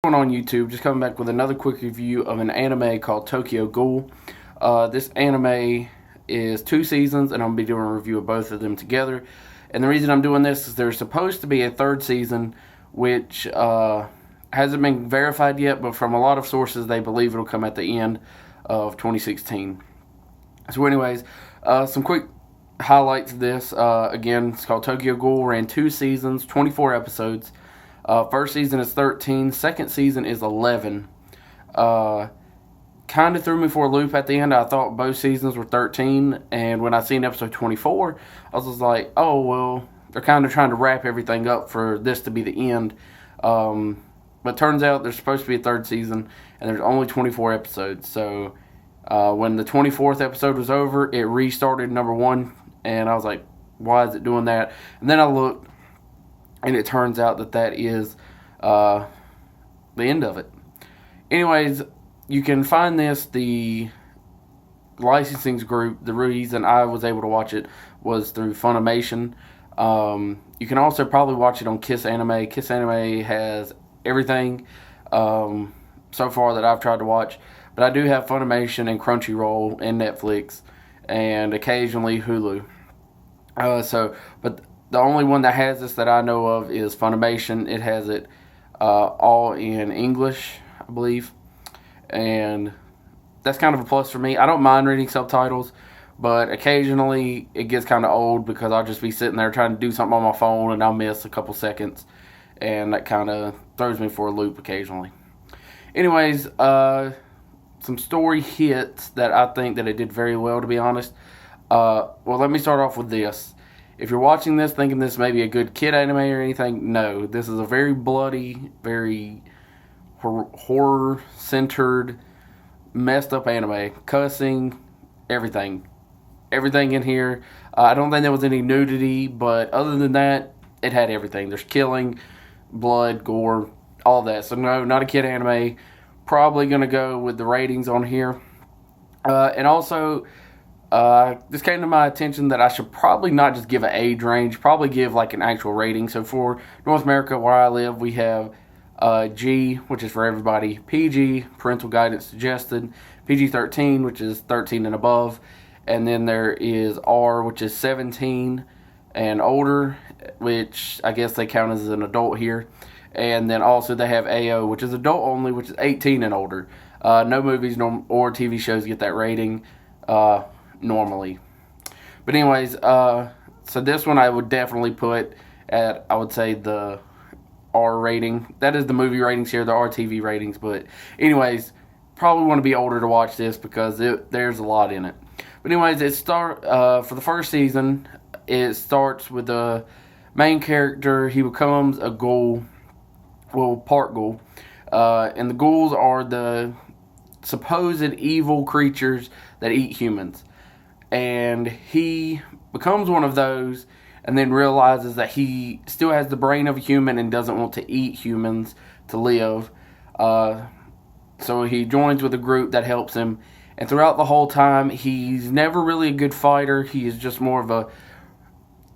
On YouTube, just coming back with another quick review of an anime called Tokyo Ghoul. This anime is 2 seasons, and I'm going to be doing a review of both of them together. And the reason I'm doing this is there's supposed to be a third season, which hasn't been verified yet, but from a lot of sources, they believe it'll come at the end of 2016. So anyways, some quick highlights of this. Again, it's called Tokyo Ghoul, ran 2 seasons, 24 episodes. First season is 13. Second season is 11. Kind of threw me for a loop at the end. I thought both seasons were 13. And when I seen episode 24, I was just like, oh, well, they're kind of trying to wrap everything up for this to be the end. But turns out there's supposed to be a third season, and there's only 24 episodes. So when the 24th episode was over, it restarted number 1. And I was like, why is it doing that? And then I looked. And it turns out that is the end of it. Anyways, you can find the licensing group. The reason I was able to watch it was through Funimation. You can also probably watch it on Kiss Anime. Kiss Anime has everything so far that I've tried to watch. But I do have Funimation and Crunchyroll and Netflix and occasionally Hulu. But the only one that has this that I know of is Funimation. It has it all in English, I believe. And that's kind of a plus for me. I don't mind reading subtitles, but occasionally it gets kind of old because I'll just be sitting there trying to do something on my phone and I'll miss a couple seconds. And that kind of throws me for a loop occasionally. Anyways, some story hits that I think that it did very well, to be honest. Well, let me start off with this. If you're watching this thinking this may be a good kid anime or anything, no. This is a very bloody, very horror-centered, messed up anime. Cussing, everything. Everything in here. I don't think there was any nudity, but other than that, it had everything. There's killing, blood, gore, all that. So no, not a kid anime. Probably going to go with the ratings on here. And also, this came to my attention that I should probably not just give an age range, probably give like an actual rating. So for North America, where I live, we have G, which is for everybody, PG, parental guidance suggested, PG-13, which is 13 and above, and then there is R, which is 17 and older, which I guess they count as an adult here. And then also they have AO, which is adult only, which is 18 and older. No movies or TV shows get that rating normally. But anyways, so this one I would definitely put at, I would say, the R rating. That is the movie ratings here, the RTV ratings. But anyways, probably want to be older to watch this because there's a lot in it. But anyways, for the first season, it starts with the main character. He becomes a ghoul, well, part ghoul. And the ghouls are the supposed evil creatures that eat humans. And he becomes one of those and then realizes that he still has the brain of a human and doesn't want to eat humans to live. So he joins with a group that helps him. And throughout the whole time, he's never really a good fighter. He is just more of a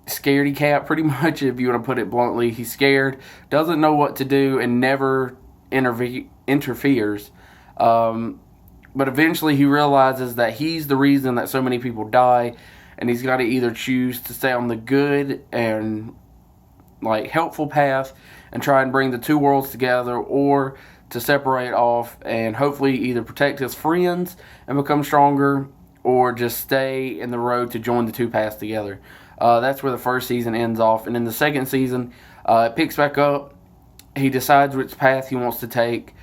scaredy cat, pretty much, if you want to put it bluntly. He's scared, doesn't know what to do, and never interferes. But eventually he realizes that he's the reason that so many people die, and he's got to either choose to stay on the good and like helpful path and try and bring the two worlds together, or to separate off and hopefully either protect his friends and become stronger, or just stay in the road to join the two paths together. That's where the first season ends off. And in the second season, it picks back up. He decides which path he wants to take,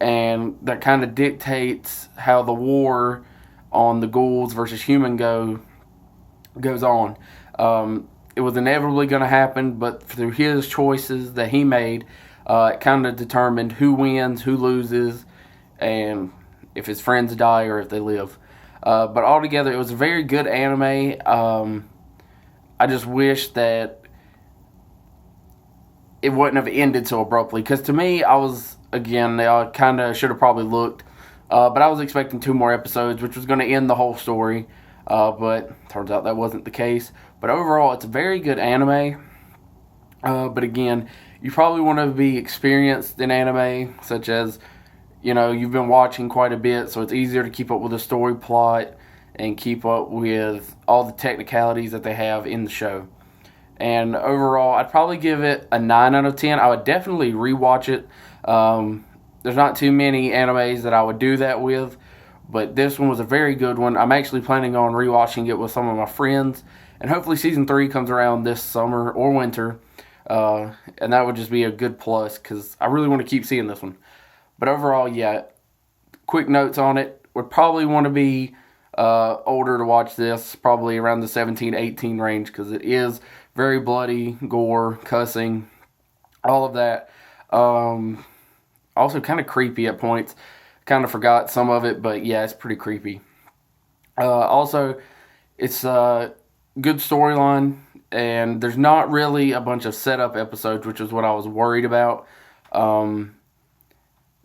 and that kind of dictates how the war on the ghouls versus human goes on. It was inevitably going to happen, but through his choices that he made, it kind of determined who wins, who loses, and if his friends die or if they live. But altogether, it was a very good anime. I just wish that it wouldn't have ended so abruptly, because to me, I kind of should have probably looked, but I was expecting 2 more episodes, which was going to end the whole story, but turns out that wasn't the case. But overall, it's a very good anime, but again, you probably want to be experienced in anime, such as, you've been watching quite a bit, so it's easier to keep up with the story plot and keep up with all the technicalities that they have in the show. And overall, I'd probably give it a 9 out of 10. I would definitely rewatch it. There's not too many animes that I would do that with, but this one was a very good one. I'm actually planning on rewatching it with some of my friends, and hopefully season 3 comes around this summer or winter, and that would just be a good plus because I really want to keep seeing this one. But overall, yeah, quick notes on it. Would probably want to be older to watch this, probably around the 17, 18 range, because it is very bloody, gore, cussing, all of that. Also kind of creepy at points. Kind of forgot some of it, but yeah, it's pretty creepy. Also, it's a good storyline, and there's not really a bunch of setup episodes, which is what I was worried about.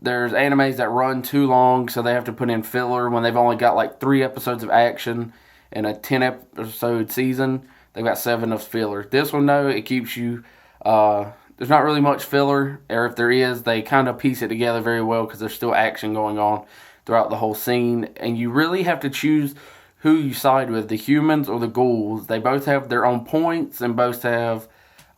There's animes that run too long, so they have to put in filler when they've only got like 3 episodes of action in a 10 episode season. They've got 7 of filler. This one, though, it keeps you... there's not really much filler, or if there is, they kind of piece it together very well because there's still action going on throughout the whole scene. And you really have to choose who you side with, the humans or the ghouls. They both have their own points and both have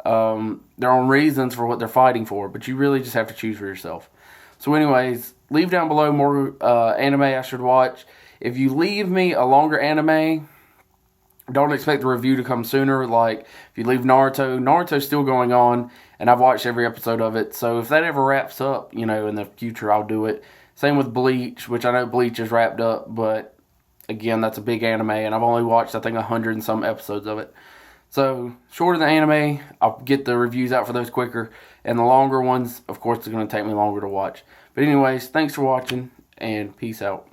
their own reasons for what they're fighting for, but you really just have to choose for yourself. So anyways, leave down below more anime I should watch. If you leave me a longer anime, don't expect the review to come sooner. Like, if you leave Naruto's still going on, and I've watched every episode of it. So if that ever wraps up, in the future, I'll do it. Same with Bleach, which I know Bleach is wrapped up, but again, that's a big anime, and I've only watched, I think, 100 and some episodes of it. So, shorter the anime, I'll get the reviews out for those quicker. And the longer ones, of course, it's going to take me longer to watch. But anyways, thanks for watching, and peace out.